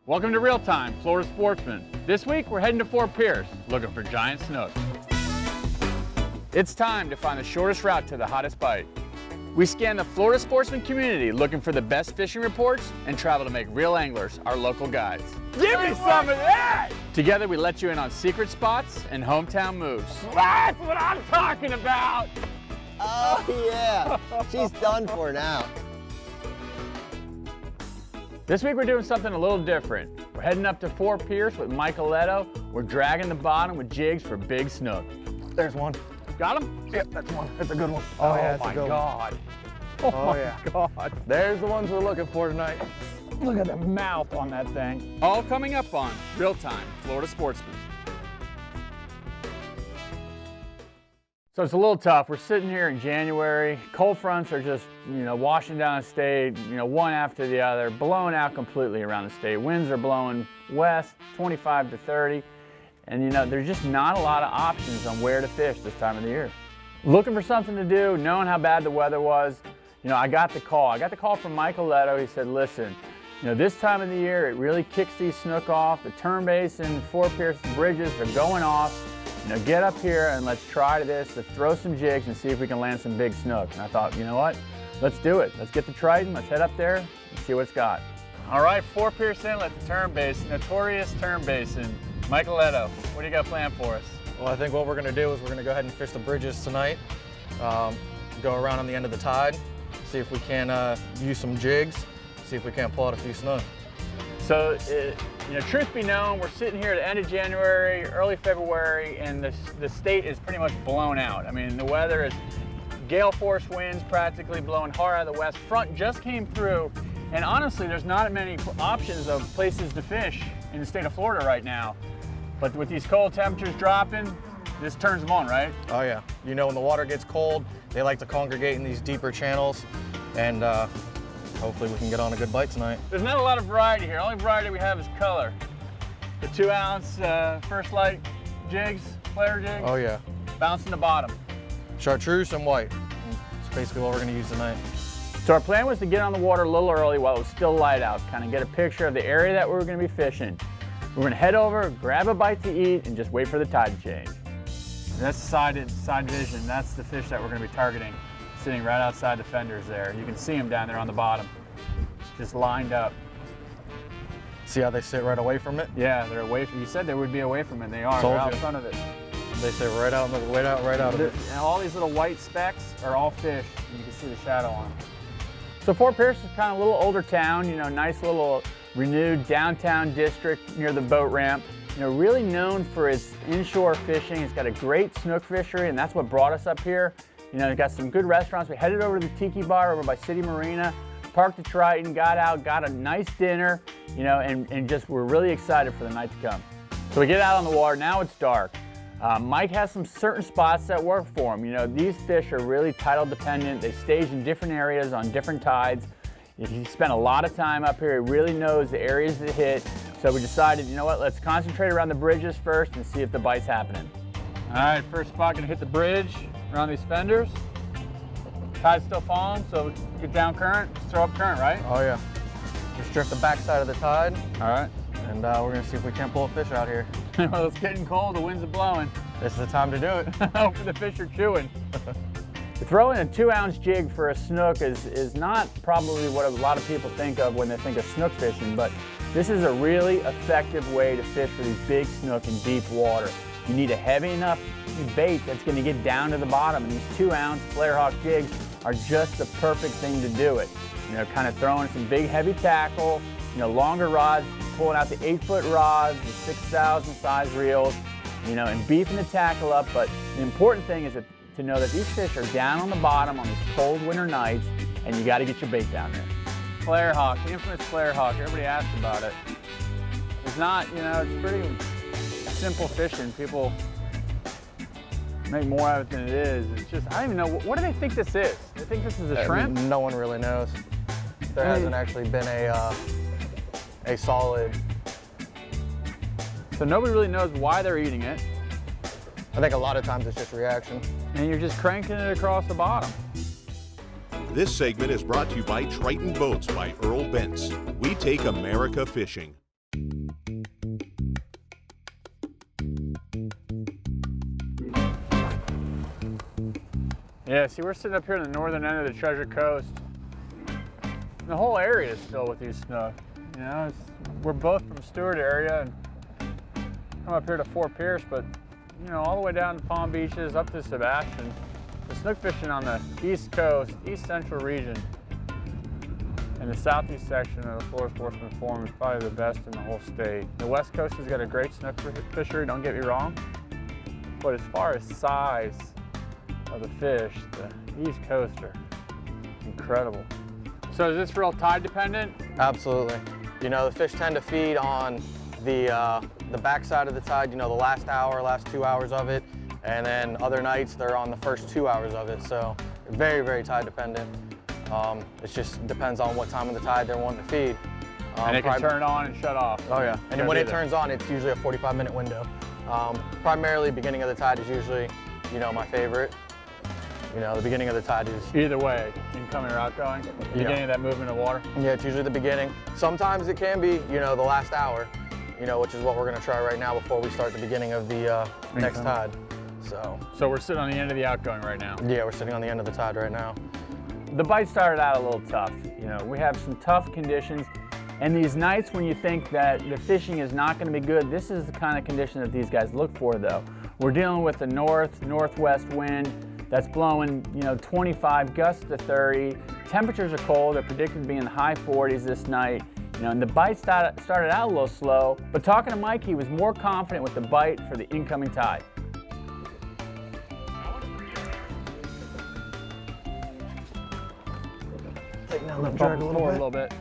Welcome to Reel Time Florida Sportsman. This week we're heading to Fort Pierce looking for giant snook. It's time to find the shortest route to the hottest bite. We scan the Florida Sportsman community looking for the best fishing reports and travel to make Reel Anglers our local guides. Give me some of that! Together we let you in on secret spots and hometown moves. That's what I'm talking about! Oh yeah, she's done for now. This week we're doing something a little different. We're heading up to Fort Pierce with Mike Aletto. We're dragging the bottom with jigs for big snook. There's one. Got him? Yep, that's one. That's a good one. Oh yeah, my God. Oh my God. There's the ones we're looking for tonight. Look at the mouth on that thing. All coming up on Reel Time Florida Sportsman. So it's a little tough. We're sitting here in January. Cold fronts are just, washing down the state, one after the other, blowing out completely around the state. Winds are blowing west, 25 to 30. And there's just not a lot of options on where to fish this time of the year. Looking for something to do, knowing how bad the weather was, I got the call. I got the call from Mike Aletto. He said, listen, this time of the year, it really kicks these snook off. The turn basin, Fort Pierce bridges are going off. Get up here and let's try this, let's throw some jigs and see if we can land some big snook. And I thought, you know what? Let's do it. Let's get the Triton, let's head up there and see what it's got. All right, Fort Pierce Inlet, the turn basin, notorious turn basin. Mike Aletto, what do you got planned for us? Well, I think what we're going to do is we're going to go ahead and fish the bridges tonight. Go around on the end of the tide, see if we can use some jigs, see if we can't pull out a few snook. So, truth be known, we're sitting here at the end of January, early February, and the state is pretty much blown out. I mean, the weather is gale force winds practically blowing hard out of the west. Front just came through, and honestly, there's not many options of places to fish in the state of Florida right now. But with these cold temperatures dropping, this turns them on, right? Oh yeah. When the water gets cold, they like to congregate in these deeper channels, and hopefully we can get on a good bite tonight. There's not a lot of variety here. The only variety we have is color. The 2-ounce First Light jigs, flare jigs. Oh yeah. Bouncing the bottom. Chartreuse and white. That's basically what we're going to use tonight. So our plan was to get on the water a little early while it was still light out, kind of get a picture of the area that we were going to be fishing. We're going to head over, grab a bite to eat, and just wait for the tide to change. And that's side vision. That's the fish that we're going to be targeting, sitting right outside the fenders there. You can see them down there on the bottom, just lined up. See how they sit right away from it? Yeah, they're away from. You said they would be away from it. They are. Told They're out you. front of it. They sit right out of it. And all these little white specks are all fish. You can see the shadow on them. So Fort Pierce is kind of a little older town. Nice little renewed downtown district near the boat ramp. Really known for its inshore fishing. It's got a great snook fishery, and that's what brought us up here. It's got some good restaurants. We headed over to the Tiki Bar over by City Marina, parked the Triton, got out, got a nice dinner, and just we're really excited for the night to come. So we get out on the water. Now it's dark. Mike has some certain spots that work for him. These fish are really tidal dependent. They stage in different areas on different tides. If he spent a lot of time up here, he really knows the areas to hit. So we decided, let's concentrate around the bridges first and see if the bite's happening. All right, first spot, gonna hit the bridge around these fenders. Tide's still falling, so get down current, throw up current, right? Oh yeah. Just drift the backside of the tide. All right. And we're gonna see if we can't pull a fish out here. Well, it's getting cold, the winds are blowing. This is the time to do it. Hopefully the fish are chewing. Throwing a 2-ounce jig for a snook is not probably what a lot of people think of when they think of snook fishing, but this is a really effective way to fish for these big snook in deep water. You need a heavy enough bait that's going to get down to the bottom, and these 2-ounce flare hawk jigs are just the perfect thing to do it. Kind of throwing some big heavy tackle, longer rods, pulling out the 8-foot rods, the 6,000 size reels, and beefing the tackle up. But the important thing is to know that these fish are down on the bottom on these cold winter nights, and you got to get your bait down there. Flare hawk, the infamous flare hawk. Everybody asks about it. It's not, it's pretty simple fishing. People make more of it than it is. It's just, I don't even know, what do they think this is? They think this is a shrimp? No one really knows. There hasn't actually been a solid. So nobody really knows why they're eating it. I think a lot of times it's just reaction. And you're just cranking it across the bottom. This segment is brought to you by Triton Boats by Earl Bentz. We take America fishing. Yeah, see, we're sitting up here in the northern end of the Treasure Coast. The whole area is filled with these snook. You know, we're both from Stewart area and come up here to Fort Pierce, but you know, all the way down to Palm Beaches, up to Sebastian. The snook fishing on the East Coast, East Central region, and the southeast section of the Florida Sportsman Forum is probably the best in the whole state. The West Coast has got a great snook fishery, don't get me wrong, but as far as size of the fish, the East Coast are incredible. So is this real tide dependent? Absolutely. You know, the fish tend to feed on the backside of the tide, you know, the last hour, last 2 hours of it, and then other nights they're on the first 2 hours of it. So very, very tide dependent. It just depends on what time of the tide they're wanting to feed. And it can turn on and shut off. Oh yeah, and when it turns on, it's usually a 45-minute window. Primarily, beginning of the tide is usually, you know, my favorite. You know, the beginning of the tide is... Either way, incoming or outgoing, the beginning of that movement of water? Yeah, it's usually the beginning. Sometimes it can be, you know, the last hour, you know, which is what we're gonna try right now before we start the beginning of the next tide. So we're sitting on the end of the outgoing right now? Yeah, we're sitting on the end of the tide right now. The bite started out a little tough. You know, we have some tough conditions, and these nights when you think that the fishing is not gonna be good, this is the kind of condition that these guys look for though. We're dealing with the northwest wind that's blowing, you know, 25 gusts to 30. Temperatures are cold, they're predicted to be in the high 40s this night. You know, and the bite started out a little slow, but talking to Mike, he was more confident with the bite for the incoming tide. Taking that left drag a little bit.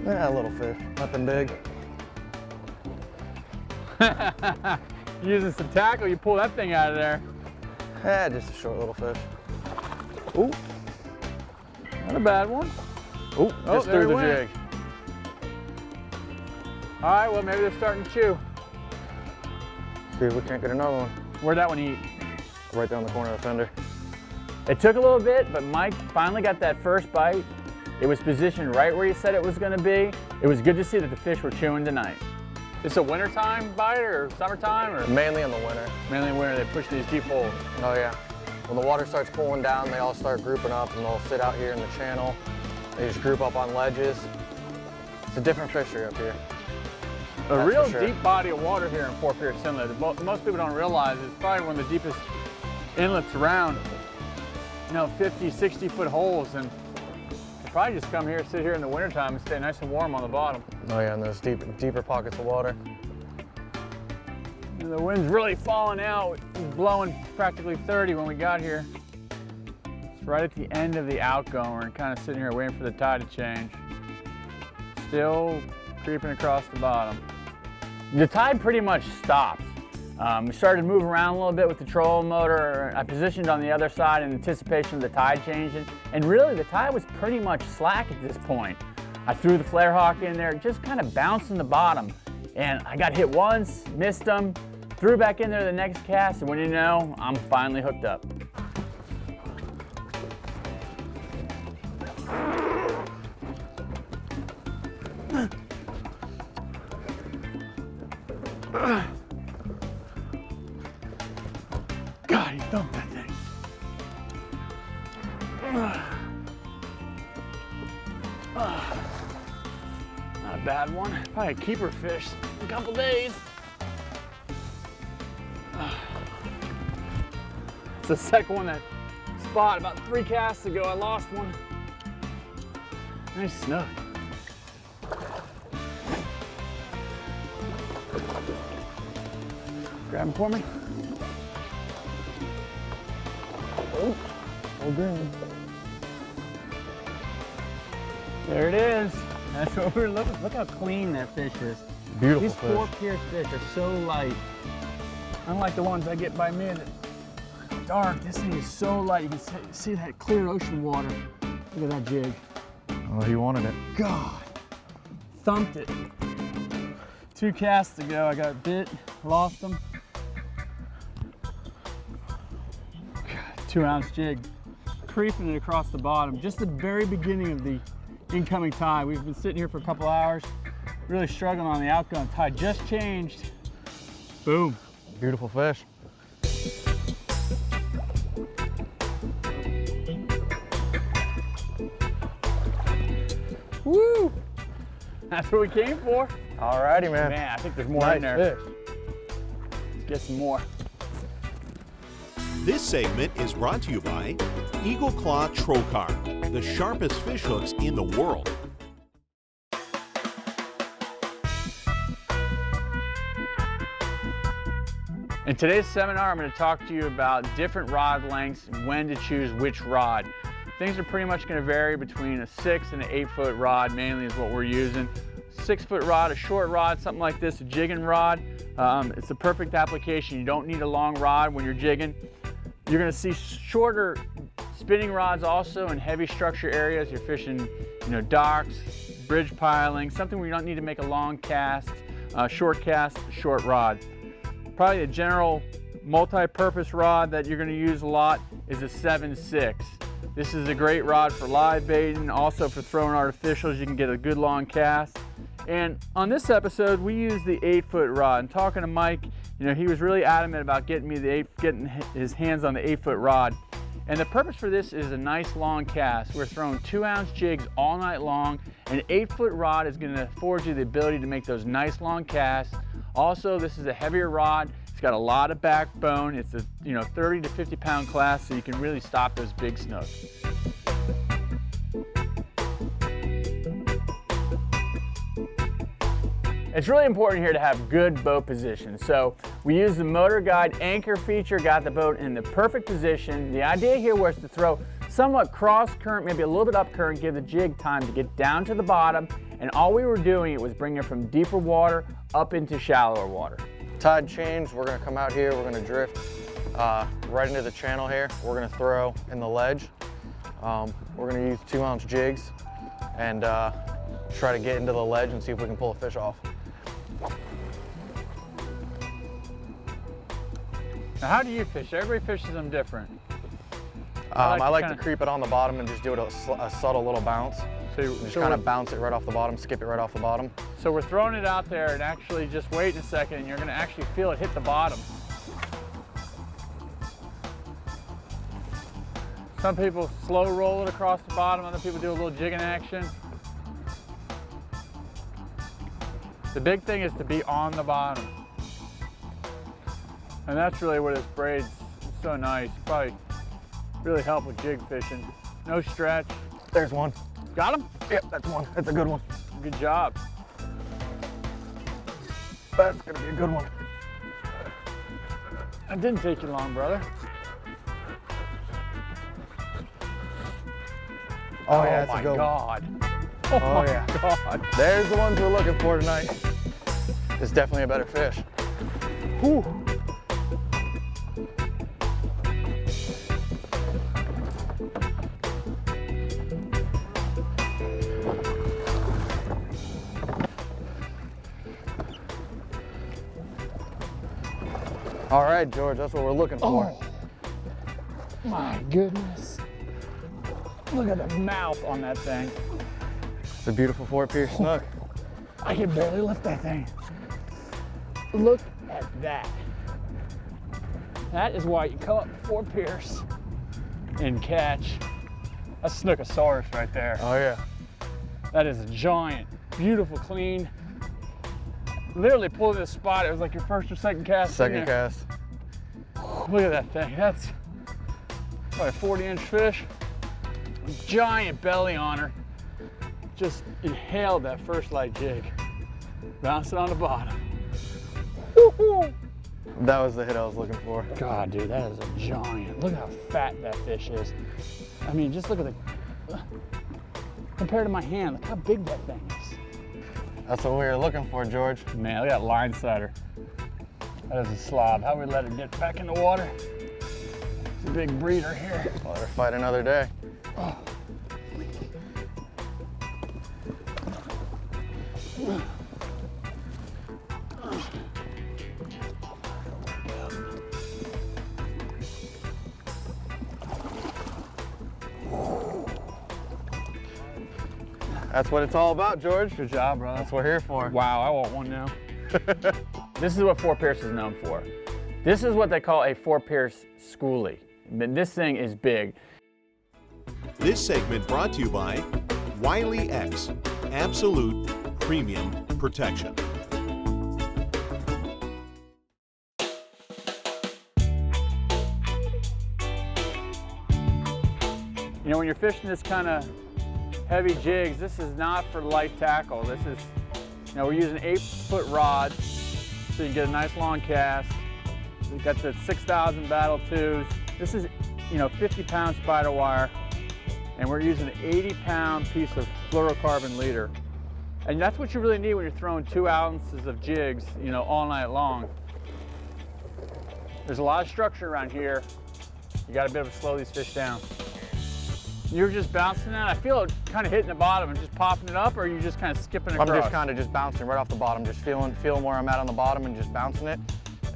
Yeah, a little fish, nothing big. Using some tackle, you pull that thing out of there. Yeah, just a short little fish. Ooh, not a bad one. Ooh, just threw the jig. All right, well, maybe they're starting to chew. See if we can't get another one. Where'd that one eat? Right there on the corner of the fender. It took a little bit, but Mike finally got that first bite. It was positioned right where he said it was gonna be. It was good to see that the fish were chewing tonight. It's a wintertime bite or summertime? Or Mainly in the winter. Mainly in winter, they push these deep holes. Oh yeah. When the water starts cooling down, they all start grouping up and they'll sit out here in the channel. They just group up on ledges. It's a different fishery up here. A real deep body of water here in Fort Pierce Inlet. Most people don't realize it's probably one of the deepest inlets around. You know, 50, 60-foot holes, and you probably just come here, sit here in the wintertime and stay nice and warm on the bottom. Oh yeah, and those deeper pockets of water. And the wind's really falling out. It was blowing practically 30 when we got here. It's right at the end of the outgoing. We're kind of sitting here waiting for the tide to change. Still creeping across the bottom. The tide pretty much stopped. We started to move around a little bit with the trolling motor. I positioned on the other side in anticipation of the tide changing. And really the tide was pretty much slack at this point. I threw the flare hawk in there, just kind of bouncing the bottom. And I got hit once, missed them, threw back in there the next cast, and when you know, I'm finally hooked up. God, he thumped that thing. Not a bad one. Probably a keeper fish in a couple days. It's the second one that spot. About 3 casts ago, I lost one. Nice snook. Grab him for me. Oh, so green. There it is. That's what we're looking for. Look how clean that fish is. Beautiful These fish. Fort Pierce fish are so light. Unlike the ones I get by me that are dark, this thing is so light. You can see that clear ocean water. Look at that jig. Oh, he wanted it. God, thumped it. 2 casts ago, I got bit, lost them. 2-ounce jig, creeping it across the bottom. Just the very beginning of the incoming tide. We've been sitting here for a couple hours, really struggling on the outgoing tide. Just changed. Boom. Beautiful fish. Woo! That's what we came for. Alrighty, man. Man, I think there's more in there. Fish. Let's get some more. This segment is brought to you by Eagle Claw Trocar, the sharpest fish hooks in the world. In today's seminar, I'm going to talk to you about different rod lengths and when to choose which rod. Things are pretty much going to vary between a 6 and an 8-foot rod, mainly is what we're using. 6-foot rod, a short rod, something like this, a jigging rod. It's the perfect application. You don't need a long rod when you're jigging. You're going to see shorter spinning rods also in heavy structure areas. You're fishing, docks, bridge piling, something where you don't need to make a long cast, short rod. Probably a general multi-purpose rod that you're going to use a lot is a 7/6. This is a great rod for live baiting, also for throwing artificials. You can get a good long cast. And on this episode, we use the 8-foot rod. And talking to Mike, he was really adamant about getting his hands on the 8-foot rod. And the purpose for this is a nice long cast. We're throwing 2-ounce jigs all night long. An 8-foot rod is going to afford you the ability to make those nice long casts. Also, this is a heavier rod. It's got a lot of backbone. It's a 30 to 50 pound class, so you can really stop those big snooks. It's really important here to have good boat position. So we use the Motor Guide anchor feature, got the boat in the perfect position. The idea here was to throw somewhat cross current, maybe a little bit up current, give the jig time to get down to the bottom. And all we were doing was bringing it from deeper water up into shallower water. Tide change, we're gonna come out here, we're gonna drift right into the channel here. We're gonna throw in the ledge. We're gonna use 2-ounce jigs and try to get into the ledge and see if we can pull a fish off. Now, how do you fish? Everybody fishes them different. I like to creep it on the bottom and just do it a subtle little bounce. So you just kind of bounce it right off the bottom, skip it right off the bottom. So we're throwing it out there and actually just wait a second and you're gonna actually feel it hit the bottom. Some people slow roll it across the bottom, other people do a little jigging action. The big thing is to be on the bottom. And that's really what this braid's so nice. Probably really help with jig fishing. No stretch. There's one. Got him? Yep, that's one. That's a good one. Good job. That's gonna be a good one. That didn't take you long, brother. Oh yeah, that's a good God. one. Oh Oh my yeah. God. There's the ones we're looking for tonight. It's definitely a better fish. Whew. All right, George, that's what we're looking for. Oh, my goodness. Look at the mouth on that thing. It's a beautiful 4-pierce snook. I can barely lift that thing. Look at that. That is why you come up 4-pierce and catch a snookosaurus right there. Oh yeah. That is a giant, beautiful, clean. Literally pulled this spot. It was like your first or second cast. Second cast. Look at that thing. That's probably a 40-inch fish. Giant belly on her. Just inhaled that first light jig. Bounced it on the bottom. Woo-hoo. That was the hit I was looking for. God, dude, that is a giant. Look how fat that fish is. I mean, just look at the, compared to my hand, look how big that thing is. That's what we were looking for, George. Man, look at that line sider. That is a slob. How we let her get back in the water? It's a big breeder here. Let her fight another day. Oh. That's what it's all about, George. Good job, bro. That's what we're here for. Wow, I want one now. This is what 4-pierce is known for. This is what they call a 4-pierce schoolie. This thing is big. This segment brought to you by Wiley X, absolute premium protection. You know, when you're fishing this kind of heavy jigs, this is not for light tackle. This is, you know, we're using 8-foot rods, so you can get a nice long cast. We've got the 6,000 Battle 2s. This is, you know, 50-pound spider wire, and we're using an 80-pound piece of fluorocarbon leader. And that's what you really need when you're throwing 2 ounces of jigs, you know, all night long. There's a lot of structure around here. You got to be able to slow these fish down. You're just bouncing that? I feel it kind of hitting the bottom and just popping it up, or are you just kind of skipping across? I'm just kind of just bouncing right off the bottom, just feeling where I'm at on the bottom and just bouncing it,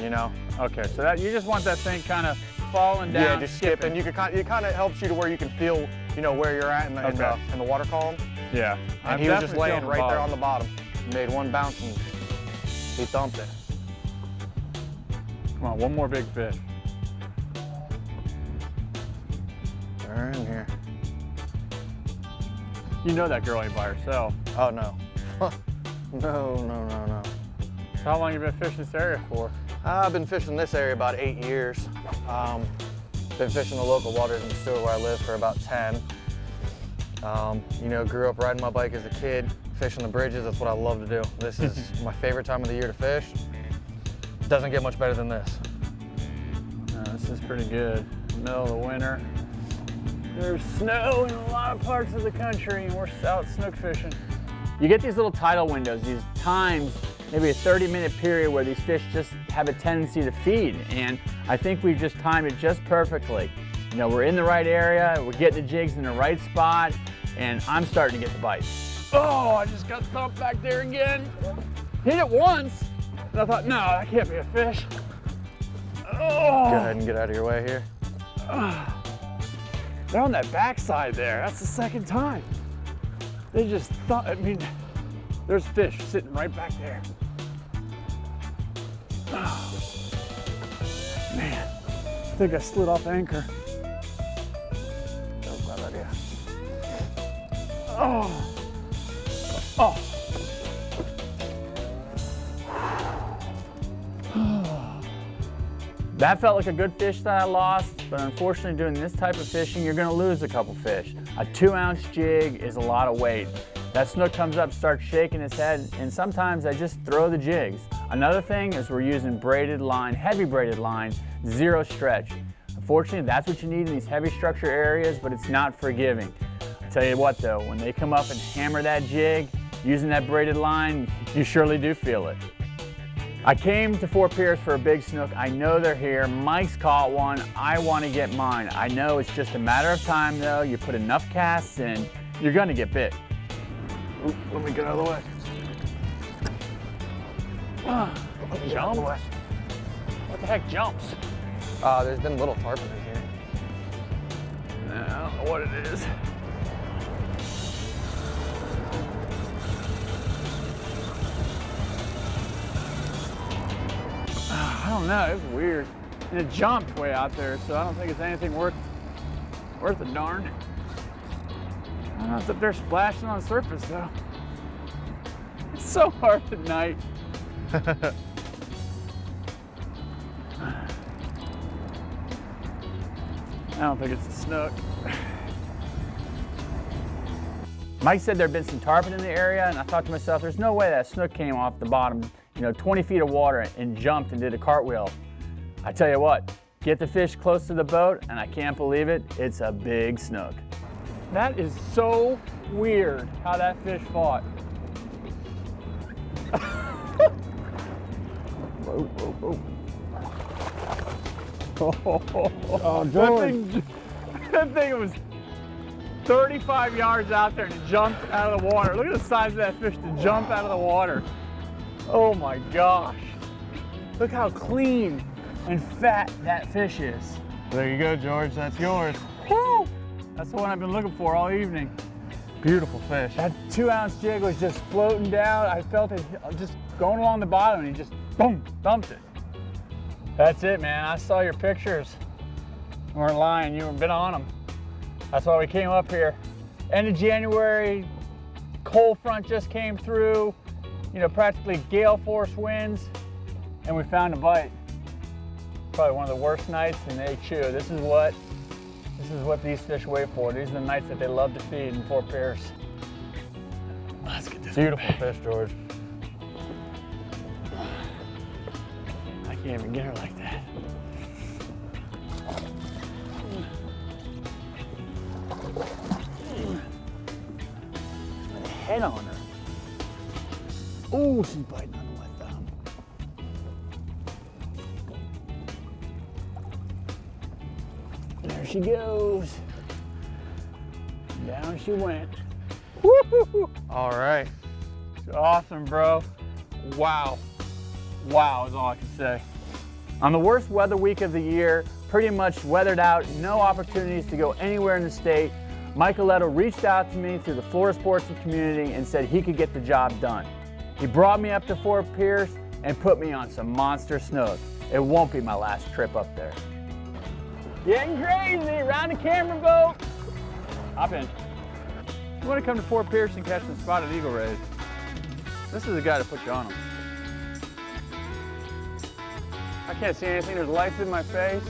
you know. Okay, so that you just want that thing kind of falling down. Yeah, just skipping. You can it kind of helps you to where you can feel, you know, where you're at in the water column. Yeah. And he was just laying right there on the bottom. He made one bounce and he thumped it. Come on, one more big fish. They're in here. You know that girl ain't by herself. Oh, no. No. So how long have you been fishing this area for? I've been fishing this area about 8 years. Been fishing the local waters in Stewart where I live for about 10. You know, grew up riding my bike as a kid, fishing the bridges. That's what I love to do. This is my favorite time of the year to fish. Doesn't get much better than this. This is pretty good. Middle of the winter. There's snow in a lot of parts of the country, and we're out snook fishing. You get these little tidal windows, these times, maybe a 30-minute period where these fish just have a tendency to feed, and I think we've just timed it just perfectly. You know, we're in the right area, we're getting the jigs in the right spot, and I'm starting to get the bites. Oh, I just got thumped back there again. Hit it once, and I thought, no, that can't be a fish. Oh. Go ahead and get out of your way here. They're on that backside there. That's the second time. They just thought, I mean, there's fish sitting right back there. Oh, man, I think I slid off anchor. That was a bad idea. Oh. That felt like a good fish that I lost, but unfortunately doing this type of fishing, you're gonna lose a couple fish. A 2-ounce jig is a lot of weight. That snook comes up, starts shaking his head, and sometimes I just throw the jigs. Another thing is we're using braided line, heavy braided line, 0 stretch. Unfortunately, that's what you need in these heavy structure areas, but it's not forgiving. I tell you what though, when they come up and hammer that jig, using that braided line, you surely do feel it. I came to Fort Pierce for a big snook. I know they're here. Mike's caught one. I want to get mine. I know it's just a matter of time though. You put enough casts in, you're gonna get bit. Ooh, let me get out of the way. Jump? What the heck jumps? There's been little tarpon in here. I don't know what it is. I don't know, it's weird. And it jumped way out there, so I don't think it's anything worth a darn. I don't know if they're splashing on the surface though. It's so hard at night. I don't think it's a snook. Mike said there had been some tarpon in the area, and I thought to myself, there's no way that snook came off the bottom, 20 feet of water and jumped and did a cartwheel. I tell you what, get the fish close to the boat, and I can't believe it, it's a big snook. That is so weird how that fish fought. Whoa. Oh, George. That thing was 35 yards out there and it jumped out of the water. Look at the size of that fish to jump out of the water. Oh my gosh. Look how clean and fat that fish is. There you go, George, that's yours. Woo! That's the one I've been looking for all evening. Beautiful fish. That 2-ounce jig was just floating down. I felt it just going along the bottom and he just, boom, dumped it. That's it, man. I saw your pictures. You weren't lying, you were been on them. That's why we came up here. End of January, cold front just came through, you know, practically gale force winds, and we found a bite. Probably one of the worst nights, and they chew. This is what these fish wait for. These are the nights that they love to feed in Fort Pierce. Let's get this Beautiful fish, George. I can't even get her like that. Put a head on her. Ooh, she's biting on my thumb. There she goes. Down she went. Woo-hoo-hoo. All right. Awesome, bro. Wow. Wow is all I can say. On the worst weather week of the year, pretty much weathered out, no opportunities to go anywhere in the state, Mike Aletto reached out to me through the Florida Sportsman community and said he could get the job done. He brought me up to Fort Pierce and put me on some monster snook. It won't be my last trip up there. Getting crazy, round the camera boat. Hop in. You want to come to Fort Pierce and catch some spotted eagle rays? This is the guy to put you on them. I can't see anything, there's lights in my face.